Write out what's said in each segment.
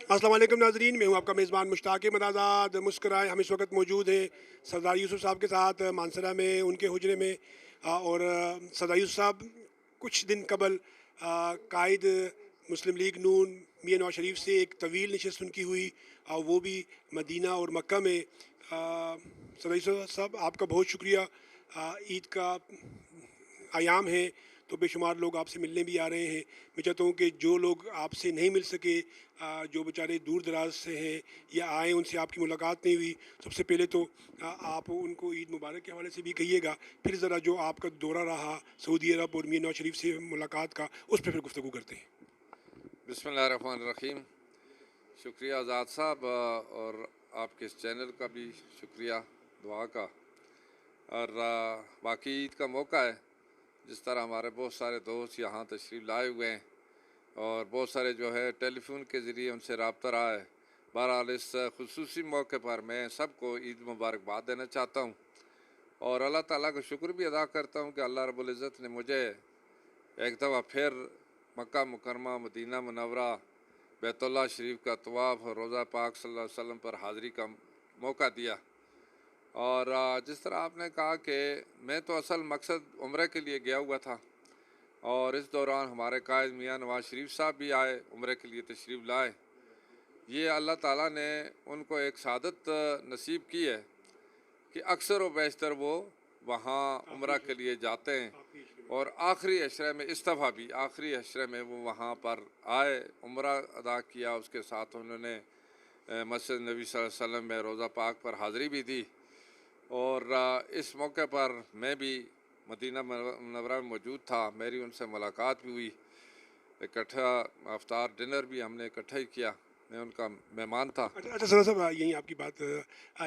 अस्सलाम वालेकुम नाज़रीन, मैं हूँ आपका मेज़बान मुश्ताक मदादाद। मुस्कुराए हम इस वक्त मौजूद हैं सरदार यूसुफ साहब के साथ मानसरा में उनके हुजरे में। और सरदार यूसुफ साहब कुछ दिन कबल कायद मुस्लिम लीग नून मियां नवाज शरीफ से एक तवील नशस्त उनकी हुई, और वो भी मदीना और मक्का में। सरदार यूसुफ साहब, आपका बहुत शुक्रिया। ईद का आयाम है तो बेशुमार लोग आपसे मिलने भी आ रहे हैं। मैं चाहता हूँ कि जो लोग आपसे नहीं मिल सके, जो बेचारे दूर दराज से हैं या आए उनसे आपकी मुलाकात नहीं हुई, सबसे पहले तो आप उनको ईद मुबारक के हवाले से भी कहिएगा। फिर ज़रा जो आपका दौरा रहा सऊदी अरब और मियां नवाज शरीफ से मुलाकात का, उस पर फिर गुफ्तगू करते हैं। बिस्मिल्लाहिर्रहमानिर्रहीम। शुक्रिया आज़ाद साहब, और आपके इस चैनल का भी शुक्रिया दुआ का। और बाकी ईद का मौका है, जिस तरह हमारे बहुत सारे दोस्त यहाँ तशरीफ़ लाए हुए हैं और बहुत सारे जो है टेलीफोन के ज़रिए उनसे रब्ता रहा है। बहरहाल इस खुसूसी मौके पर मैं सबको ईद मुबारकबाद देना चाहता हूँ और अल्लाह ताला का शुक्र भी अदा करता हूँ कि अल्लाह रब्बुल इज़्ज़त ने मुझे एक दफ़ा फिर मक्का मुकरमा, मदीना मुनव्वरा, बैतुल्लाह शरीफ का तवाफ़ और रोज़ा पाक सल्लल्लाहु अलैहि वसल्लम पर हाज़िरी का मौका दिया। और जिस तरह आपने कहा कि मैं तो असल मकसद उम्रे के लिए गया हुआ था, और इस दौरान हमारे कायद मियां नवाज शरीफ साहब भी आए, उम्रे के लिए तशरीफ़ लाए। ये अल्लाह ताला ने उनको एक सादत नसीब की है कि अक्सर व बेशतर वो वहाँ उम्रा के लिए जाते हैं, और आखिरी अशरे में इस दफ़ा भी आखिरी अशरे में वो वहाँ पर आए, उम्रा अदा किया। उसके साथ उन्होंने मस्जिद नबी सल्लल्लाहु अलैहि वसल्लम में रोज़ा पाक पर हाज़िरी भी दी। और इस मौके पर मैं भी मदीना मुनव्वरा में मौजूद था, मेरी उनसे मुलाकात भी हुई, इकट्ठा अफ्तार डिनर भी हमने इकट्ठा ही किया, मैं उनका मेहमान था। अच्छा अच्छा, सर साहब, यही आपकी बात,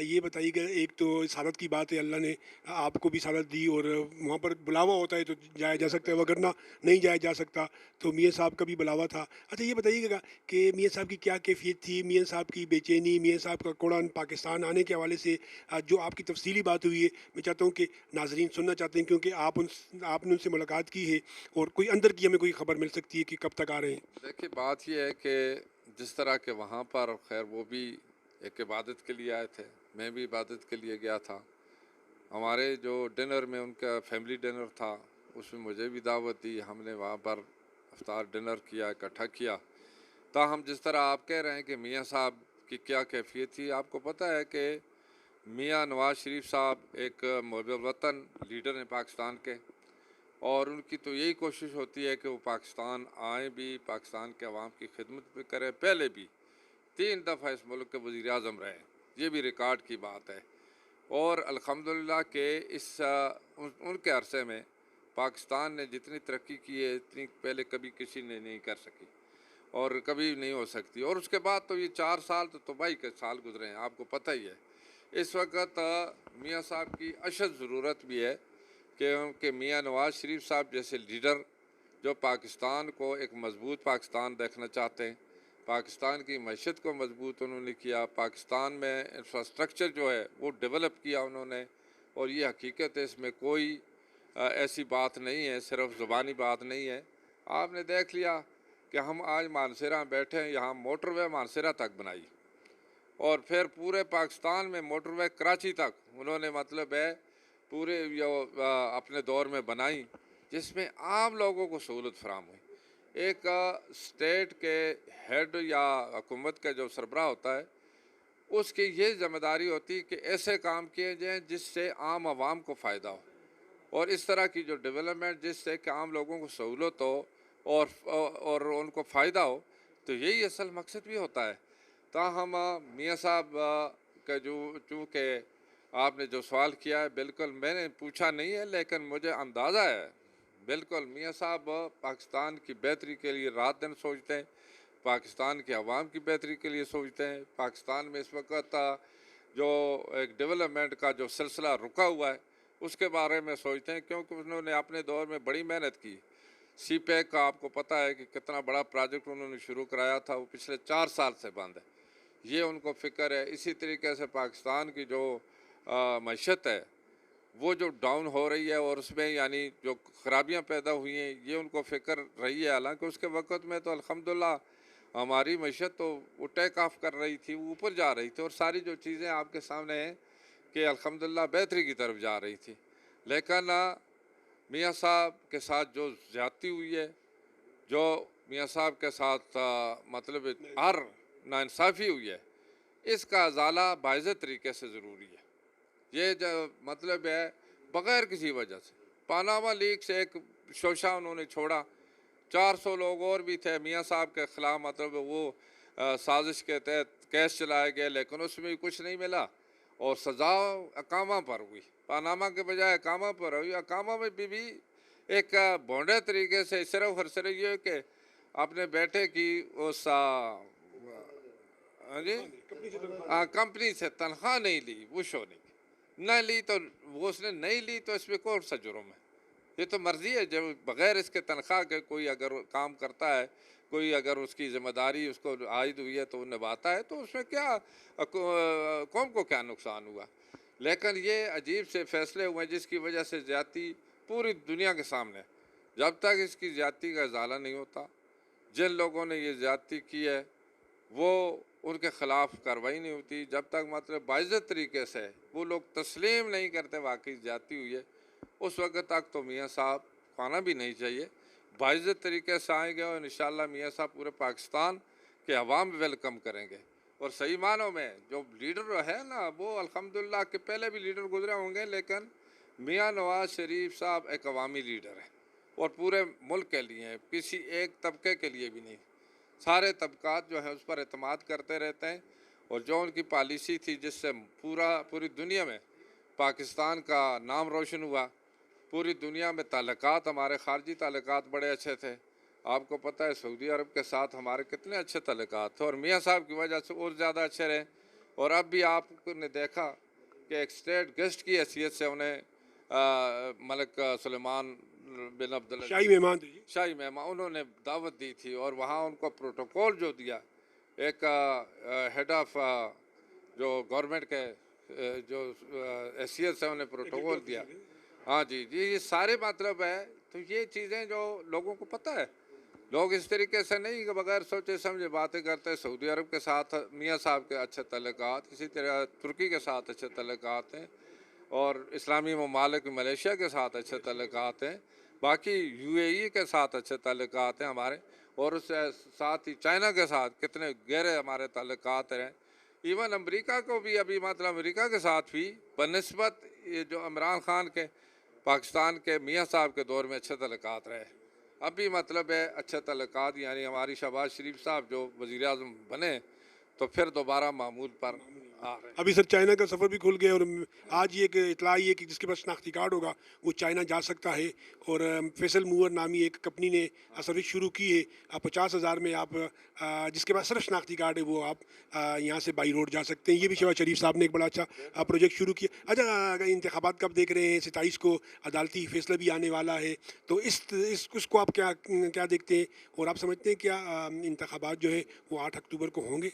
ये बताइएगा। एक तो सादत की बात है, अल्लाह ने आपको भी सादत दी, और वहाँ पर बुलावा होता है तो जाया जा सकता है, वगरना नहीं जाया जा सकता। तो मियाँ साहब का भी बुलावा था। अच्छा, ये बताइएगा कि मियाँ साहब की क्या कैफियत थी, मियाँ साहब की बेचैनी, मियाँ साहब का कुरान पाकिस्तान आने के हवाले से जो आपकी तफसीली बात हुई है, मैं चाहता हूँ कि नाजरीन सुनना चाहते हैं, क्योंकि आपने उनसे मुलाकात की है, और कोई अंदर की हमें कोई खबर मिल सकती है कि कब तक आ रहे हैं। देखिए, बात यह है कि जिस तरह के वहाँ पर खैर वो भी एक इबादत के लिए आए थे, मैं भी इबादत के लिए गया था। हमारे जो डिनर में उनका फैमिली डिनर था, उसमें मुझे भी दावत दी, हमने वहाँ पर अफ्तार डिनर किया, इकट्ठा किया। ताहम जिस तरह आप कह रहे हैं कि मियाँ साहब की क्या कैफियत थी, आपको पता है कि मियाँ नवाज शरीफ साहब एक मुहब्बत वतन लीडर हैं पाकिस्तान के, और उनकी तो यही कोशिश होती है कि वो पाकिस्तान आए भी, पाकिस्तान के अवाम की खिदमत भी करें। पहले भी 3 दफ़ा इस मुल्क के वज़ीर आज़म रहे, ये भी रिकॉर्ड की बात है। और अल्हम्दुलिल्लाह के उनके अरसे में पाकिस्तान ने जितनी तरक्की की है, इतनी पहले कभी किसी ने नहीं कर सकी और कभी नहीं हो सकती। और उसके बाद तो ये 4 साल तो तबाही के साल गुजरे हैं, आपको पता ही है। इस वक्त मियाँ साहब की अशद ज़रूरत भी है कि उनके मियाँ नवाज शरीफ साहब जैसे लीडर, जो पाकिस्तान को एक मजबूत पाकिस्तान देखना चाहते हैं, पाकिस्तान की मईशत को मजबूत उन्होंने किया, पाकिस्तान में इंफ्रास्ट्रक्चर जो है वो डेवलप किया उन्होंने। और ये हकीकत है, इसमें कोई ऐसी बात नहीं है, सिर्फ ज़ुबानी बात नहीं है। आपने देख लिया कि हम आज मानसरा बैठे हैं, यहाँ मोटरवे मानसरा तक बनाई, और फिर पूरे पाकिस्तान में मोटरवे कराची तक उन्होंने मतलब है पूरे जो अपने दौर में बनाई, जिसमें आम लोगों को सहूलत फराम हुई। एक स्टेट के हेड या हुकूमत का जो सरबराह होता है, उसकी ये जिम्मेदारी होती है कि ऐसे काम किए जाएँ जिससे आम आवाम को फ़ायदा हो, और इस तरह की जो डेवलपमेंट जिससे कि आम लोगों को सहूलत हो और उनको फ़ायदा हो, तो यही असल मकसद भी होता है। ताहम मियाँ साहब का जो चूँकि आपने जो सवाल किया है, बिल्कुल मैंने पूछा नहीं है, लेकिन मुझे अंदाज़ा है, बिल्कुल मियाँ साहब पाकिस्तान की बेहतरी के लिए रात दिन सोचते हैं, पाकिस्तान के अवाम की बेहतरी के लिए सोचते हैं। पाकिस्तान में इस वक्त जो एक डेवलपमेंट का जो सिलसिला रुका हुआ है, उसके बारे में सोचते हैं, क्योंकि उन्होंने अपने दौर में बड़ी मेहनत की। सी पैक का आपको पता है कि कितना बड़ा प्रोजेक्ट उन्होंने शुरू कराया था, वो पिछले 4 साल से बंद है, ये उनको फ़िक्र है। इसी तरीके से पाकिस्तान की जो मईशत है वो जो डाउन हो रही है, और उसमें यानी जो खराबियां पैदा हुई हैं, ये उनको फ़िक्र रही है। हालांकि उसके वक़्त में तो अल्हम्दुलिल्लाह हमारी मईशत तो वो टेक ऑफ कर रही थी, वो ऊपर जा रही थी, और सारी जो चीज़ें आपके सामने हैं कि अल्हम्दुलिल्लाह बेहतरी की तरफ जा रही थी। लेकिन मियाँ साहब के साथ जो ज़्यादती हुई है, जो मियाँ साहब के साथ मतलब हर नाइंसाफ़ी हुई है, इसका अजाला बाइज़ तरीके से ज़रूरी है। ये जो मतलब है, बग़ैर किसी वजह से पानामा लीक से एक शोशा उन्होंने छोड़ा, 400 लोग और भी थे मियाँ साहब के ख़िलाफ़, मतलब वो साजिश के तहत केस चलाए गए, लेकिन उसमें भी कुछ नहीं मिला और सज़ा अकामा पर हुई। पानामा के बजाय अकामा पर हुई। अकामा में भी एक भोंडे तरीके से सिर्फ और सिर्फ ये कि अपने बेटे की उस हाँ जी, कंपनी से तनख्वाह नहीं ली, बुश होने की न ली, तो वो उसने नहीं ली तो इसमें कौन सा जुर्म है? ये तो मर्जी है, जब बगैर इसके तनख्वाह के कोई अगर काम करता है, कोई अगर उसकी जिम्मेदारी उसको आयद हुई है तो वो निभाता है, तो उसमें क्या कौम को क्या नुकसान हुआ? लेकिन ये अजीब से फैसले हुए जिसकी वजह से ज़्यादती पूरी दुनिया के सामने है। जब तक इसकी ज़्यादती का इजाला नहीं होता, जिन लोगों ने ये ज़्यादती की है वो उनके ख़िलाफ़ कार्रवाई नहीं होती, जब तक मतलब बाइज़्ज़त तरीके से वो लोग तस्लीम नहीं करते वाकई ज़्यादती हुई है, उस वक्त तक तो मियाँ साहब को आना भी नहीं चाहिए। बाइज़्ज़त तरीके से आएंगे और इंशाअल्लाह मियाँ साहब पूरे पाकिस्तान के अवाम वेलकम करेंगे। और सही मानों में जो लीडर है ना, वो अल्हम्दुलिल्लाह के पहले भी लीडर गुजरे होंगे, लेकिन मियाँ नवाज़ शरीफ साहब एक अवामी लीडर हैं और पूरे मुल्क के लिए हैं, किसी एक तबके के लिए भी नहीं। सारे तबकात जो हैं उस पर एतमाद करते रहते हैं, और जो उनकी पॉलिसी थी जिससे पूरी दुनिया में पाकिस्तान का नाम रोशन हुआ, पूरी दुनिया में ताल्लुकात, हमारे ख़ारजी ताल्लुकात बड़े अच्छे थे। आपको पता है सऊदी अरब के साथ हमारे कितने अच्छे ताल्लुकात थे, और मियाँ साहब की वजह से और ज़्यादा अच्छे रहे। और अब भी आपने देखा कि एक स्टेट गेस्ट की हैसियत से उन्हें मलिक सुलेमान बिन अब्दुल शाही मेहमान थे जी। शाही मेहमान उन्होंने दावत दी थी, और वहाँ उनको प्रोटोकॉल जो दिया, एक हेड ऑफ जो गवर्नमेंट के जो हैसियत से उन्हें प्रोटोकॉल दिया। हाँ जी जी, ये सारे मतलब है। तो ये चीज़ें जो लोगों को पता है, लोग इस तरीके से नहीं कि बगैर सोचे समझे बातें करते हैं। सऊदी अरब के साथ मियाँ साहब के अच्छे तल्लुकात, इसी तरह तुर्की के साथ अच्छे तल्लुकात हैं, और इस्लामी ममालिक मलेशिया के साथ अच्छे तल्लुकात हैं, बाकी यूएई के साथ अच्छे तल्लुकात हैं हमारे, और उससे साथ ही चाइना के साथ कितने गहरे हमारे तल्लुकात हैं। इवन अमेरिका को भी अभी मतलब अमेरिका के साथ भी बनस्बत ये जो इमरान खान के पाकिस्तान के मियाँ साहब के दौर में अच्छे तल्लुकात रहे। अभी मतलब है अच्छे तल्लुकात, यानी हमारी शहबाज शरीफ साहब जो वज़ीर आज़म बने तो फिर दोबारा मामूल पर आ रहे हैं। अभी सर चाइना का सफ़र भी खुल गया, और आज ये एक इतला आई है कि जिसके पास शनाख्ती कार्ड होगा वो चाइना जा सकता है। और फैसल मूवर नामी एक कंपनी ने सर्विस शुरू की है। 50,000 में आप जिसके पास सिर्फ शनाख्ती कार्ड है वो आप यहाँ से बाई रोड जा सकते हैं। ये भी शहबाज शरीफ साहब ने एक बड़ा अच्छा प्रोजेक्ट शुरू किया। अच्छा, इंतखाबात कब देख रहे हैं? 27 को अदालती फैसला भी आने वाला है, तो इसको आप क्या क्या देखते हैं, और आप समझते हैं क्या इंतखाबात जो है वो 8 अक्टूबर को होंगे?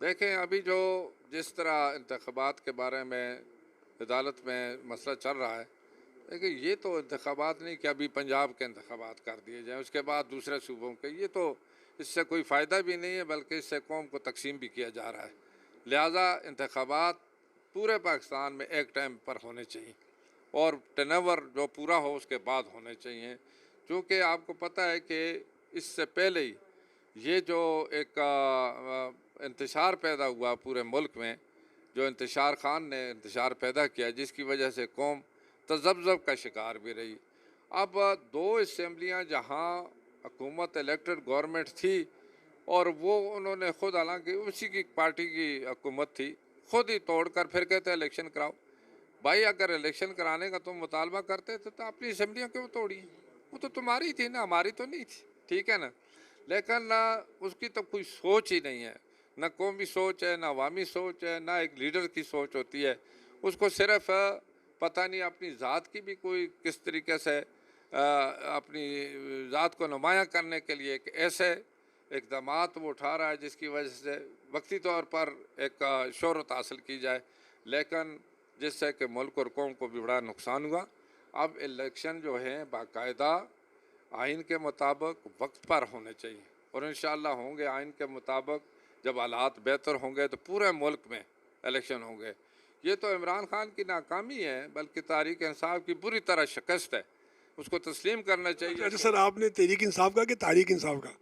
देखें, अभी जो जिस तरह इंतखाबात के बारे में अदालत में मसला चल रहा है, देखिए ये तो इंतखाबात नहीं कि अभी पंजाब के इंतखाबात कर दिए जाएँ उसके बाद दूसरे सूबों के, ये तो इससे कोई फ़ायदा भी नहीं है, बल्कि इससे कौम को तकसीम भी किया जा रहा है। लिहाजा इंतखाबात पूरे पाकिस्तान में एक टाइम पर होने चाहिए, और टर्नओवर जो पूरा हो उसके बाद होने चाहिए, क्योंकि आपको पता है कि इससे पहले ही ये जो एक इंतशार पैदा हुआ पूरे मुल्क में, जो इंतशार खान ने इंतशार पैदा किया, जिसकी वजह से कौम तज़ब्ज़ब का शिकार भी रही। अब 2 असम्बलियाँ जहाँ हुकूमत इलेक्टेड गवर्नमेंट थी, और वो उन्होंने ख़ुद, हालांकि उसी की पार्टी की हुकूमत थी, ख़ुद ही तोड़ कर फिर कहते हैं इलेक्शन कराओ। भाई अगर इलेक्शन कराने का तुम मुतालबा करते थे तो अपनी असम्बलियाँ क्यों तोड़ी? वो तो तुम्हारी थी ना, हमारी तो नहीं थी, ठीक है ना। लेकिन ना उसकी तो कोई सोच ही नहीं है, ना कौमी सोच है, ना अवामी सोच है, ना एक लीडर की सोच होती है। उसको सिर्फ पता नहीं अपनी ज़ात की भी कोई किस तरीके से अपनी ज़ात को नुमायाँ करने के लिए एक ऐसे इक़दामात वो उठा रहा है जिसकी वजह से वक्ती तौर पर एक शोहरत हासिल की जाए, लेकिन जिससे कि मुल्क और कौम को भी बड़ा नुकसान हुआ। अब इलेक्शन जो है बाकायदा आइन के मुताबिक वक्त पर होने चाहिए, और इंशाअल्लाह होंगे आइन के मुताबिक। जब हालात बेहतर होंगे तो पूरे मुल्क में इलेक्शन होंगे। ये तो इमरान खान की नाकामी है, बल्कि तहरीक इंसाफ की बुरी तरह शिकस्त है, उसको तस्लीम करना चाहिए। अच्छा सर, आपने तहरीक इंसाफ का कि तारीक इंसाफ का?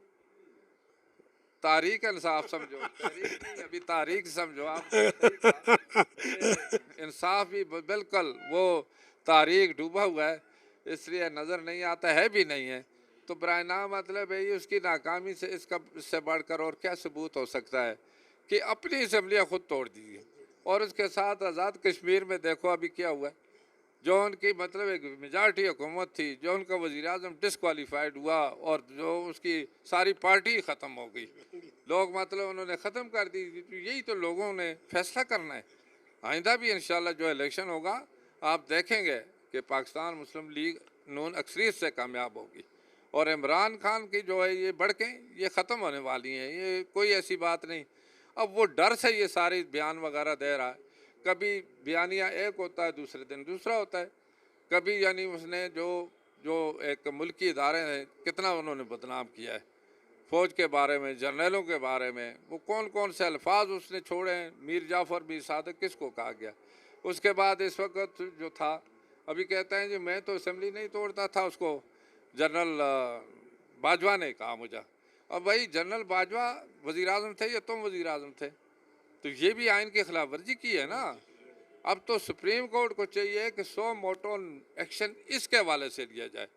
तारीख इंसाफ समझो, तहरीक नहीं, अभी तारीख समझो। आपने सही कहा कि इंसाफ भी बिल्कुल वो तारीख डूबा हुआ है, इसलिए नज़र नहीं आता है भी नहीं है। तो बराना मतलब है ये उसकी नाकामी से इसका इससे बढ़कर और क्या सबूत हो सकता है कि अपनी असम्बलियाँ खुद तोड़ दीजिए। और उसके साथ आज़ाद कश्मीर में देखो अभी क्या हुआ है। जो उनकी मतलब एक मेजॉरिटी हुकूमत थी, जो उनका वज़ीर आज़म डिसक्वालीफाइड हुआ और जो उसकी सारी पार्टी ख़त्म हो गई, लोग मतलब उन्होंने ख़त्म कर दी। तो यही तो लोगों ने फैसला करना है। आइंदा भी इंशाल्लाह जो इलेक्शन होगा आप देखेंगे कि पाकिस्तान मुस्लिम लीग नून अक्सरियत से कामयाब होगी। और इमरान खान की जो है ये बढ़कें ये ख़त्म होने वाली हैं, ये कोई ऐसी बात नहीं। अब वो डर से ये सारे बयान वगैरह दे रहा है। कभी बयानिया एक होता है, दूसरे दिन दूसरा होता है। कभी यानी उसने जो जो एक मुल्की इदारे हैं कितना उन्होंने बदनाम किया है, फ़ौज के बारे में, जर्नलों के बारे में, वो कौन कौन से अल्फाज उसने छोड़े हैं। मीर जाफ़र मीर सादिक किसको कहा गया। उसके बाद इस वक्त जो था, अभी कहते हैं जी मैं तो असम्बली नहीं तोड़ता था, उसको जनरल बाजवा ने कहा मुझे। अब भाई जनरल बाजवा वज़ीर आज़म थे या तुम वज़ीर आज़म थे? तो ये भी आइन की खिलाफ वर्जी की है ना। अब तो सुप्रीम कोर्ट को चाहिए कि 100 मोटो एक्शन इसके हवाले से लिया जाए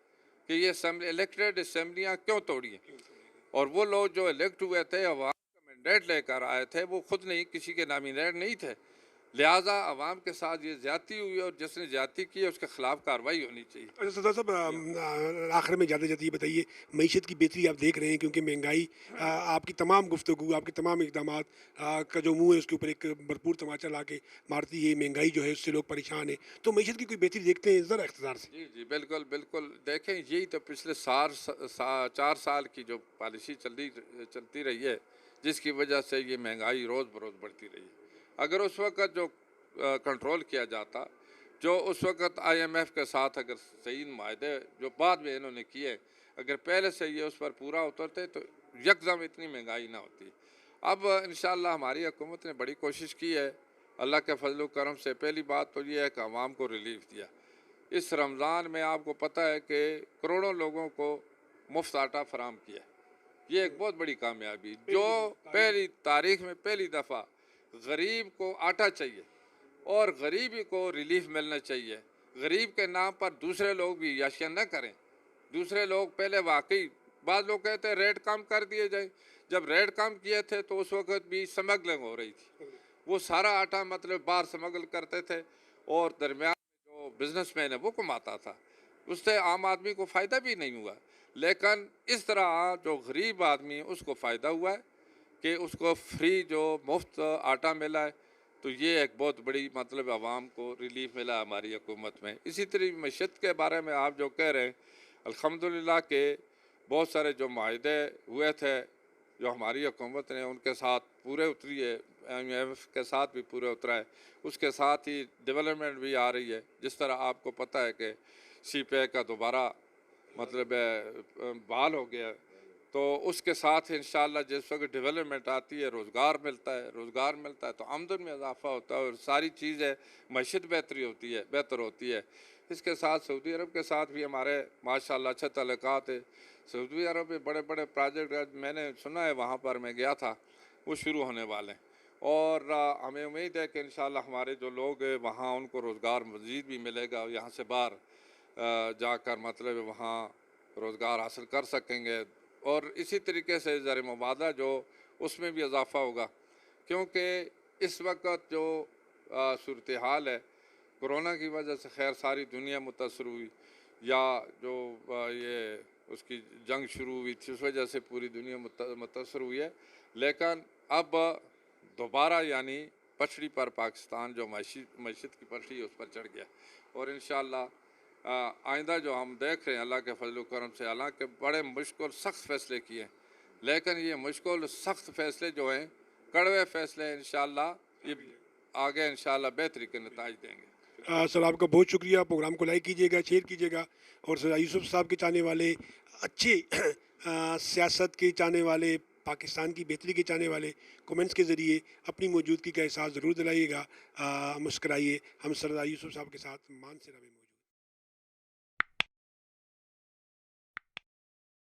कि ये इलेक्टेड असम्बलियाँ क्यों तोड़ी हैं। और वो लोग जो इलेक्ट हुए थे, अवाम का मैंडेट लेकर आए थे, वो खुद नहीं, किसी के नामिनेट नहीं थे। लिहाजा अवाम के साथ ये ज्यादती हुई और जिसने ज्यादती की है उसके खिलाफ कार्रवाई होनी चाहिए। अच्छा सरदार साहब, आखिर में ज़्यादा ये बताइए, मईशत की बेहतरी आप देख रहे हैं, क्योंकि महंगाई आपकी तमाम गुफ्तगू, आपके तमाम इकदाम का जो मुंह है उसके ऊपर एक भरपूर तमाचा ला के मारती है। महंगाई जो है उससे लोग परेशान हैं, तो मईशत की कोई बेहतरी देखते हैं ज़रा इख्तिसार से? जी जी बिल्कुल बिल्कुल। देखें यही तो पिछले 4 साल की जो पॉलिसी चलती रही है, जिसकी वजह से ये महंगाई रोज़ बरोज़ बढ़ती रही है। अगर उस वक़्त जो कंट्रोल किया जाता, जो उस वक़्त IMF के साथ अगर सही माहदे जो बाद में इन्होंने किए, अगर पहले से ये उस पर पूरा उतरते तो यकदम इतनी महंगाई ना होती। अब इंशाअल्लाह हमारी हुकूमत ने बड़ी कोशिश की है, अल्लाह के फजल करम से। पहली बात तो ये है कि आवाम को रिलीफ दिया। इस रमज़ान में आपको पता है कि करोड़ों लोगों को मुफ्त आटा फराम किया। ये एक बहुत बड़ी कामयाबी, जो पहली तारीख में पहली दफ़ा गरीब को आटा चाहिए और गरीबी को रिलीफ मिलना चाहिए। गरीब के नाम पर दूसरे लोग भी याशिया न करें। दूसरे लोग पहले वाकई, बाद लोग कहते हैं रेट कम कर दिए जाए। जब रेट कम किए थे तो उस वक़्त भी स्मगलिंग हो रही थी। वो सारा आटा मतलब बाहर स्मगल करते थे और दरमियान जो बिजनेसमैन है वो कमाता था, उससे आम आदमी को फ़ायदा भी नहीं हुआ। लेकिन इस तरह जो गरीब आदमी है उसको फ़ायदा हुआ है कि उसको फ्री जो मुफ्त आटा मिला है। तो ये एक बहुत बड़ी मतलब आवाम को रिलीफ मिला हमारी हुकूमत में। इसी तरह मईशत के बारे में आप जो कह रहे हैं, अल्हम्दुलिल्लाह के बहुत सारे जो माहदे हुए थे जो हमारी हुकूमत ने उनके साथ पूरे उतरी है, IMF के साथ भी पूरे उतरा है। उसके साथ ही डेवलपमेंट भी आ रही है। जिस तरह आपको पता है कि CPA का दोबारा मतलब बहाल हो गया, तो उसके साथ इंशाअल्लाह जिस वक्त डेवलपमेंट आती है, रोज़गार मिलता है तो आमदन में इजाफा होता है और सारी चीज़ें मईशत बेहतर होती है। इसके साथ सऊदी अरब के साथ भी हमारे माशाअल्लाह अच्छे ताल्लुकात है। सऊदी अरब में बड़े बड़े प्रोजेक्ट मैंने सुना है, वहाँ पर मैं गया था, वो शुरू होने वाले हैं। और हमें उम्मीद है कि इंशाअल्लाह हमारे जो लोग हैं वहाँ उनको रोज़गार मज़ीद भी मिलेगा और यहाँ से बाहर जाकर मतलब वहाँ रोज़गार हासिल कर सकेंगे। और इसी तरीके से ज़र मुबादला जो उसमें भी इजाफ़ा होगा, क्योंकि इस वक्त जो सूरत हाल है कोरोना की वजह से, खैर सारी दुनिया मुतासर हुई, या जो ये उसकी जंग शुरू हुई थी उस वजह से पूरी दुनिया मुतासर हुई है। लेकिन अब दोबारा यानी पटड़ी पर पाकिस्तान जो मईशत की पटड़ी है उस पर चढ़ गया। और इंशाअल्लाह आइंदा जो हम देख रहे हैं अल्लाह के फजल करम से, हालांकि बड़े मुश्किल सख्त फ़ैसले किए, लेकिन ये मुश्किल सख्त फ़ैसले जो हैं, कड़वे फ़ैसले, इंशाअल्लाह ये आगे इंशाअल्लाह बेहतरी के नताइज देंगे। सर आपका बहुत शुक्रिया। प्रोग्राम को लाइक कीजिएगा, शेयर कीजिएगा, और सर यूसुफ साहब के चाहने वाले अच्छे सियासत के चाहने वाले, पाकिस्तान की बेहतरी के चाहने वाले कमेंट्स के ज़रिए अपनी मौजूदगी का एहसास ज़रूर दिलाइएगा। मुस्कराइए। हम सरदार यूसुफ साहब के साथ मानसरा में मौजूद हैं।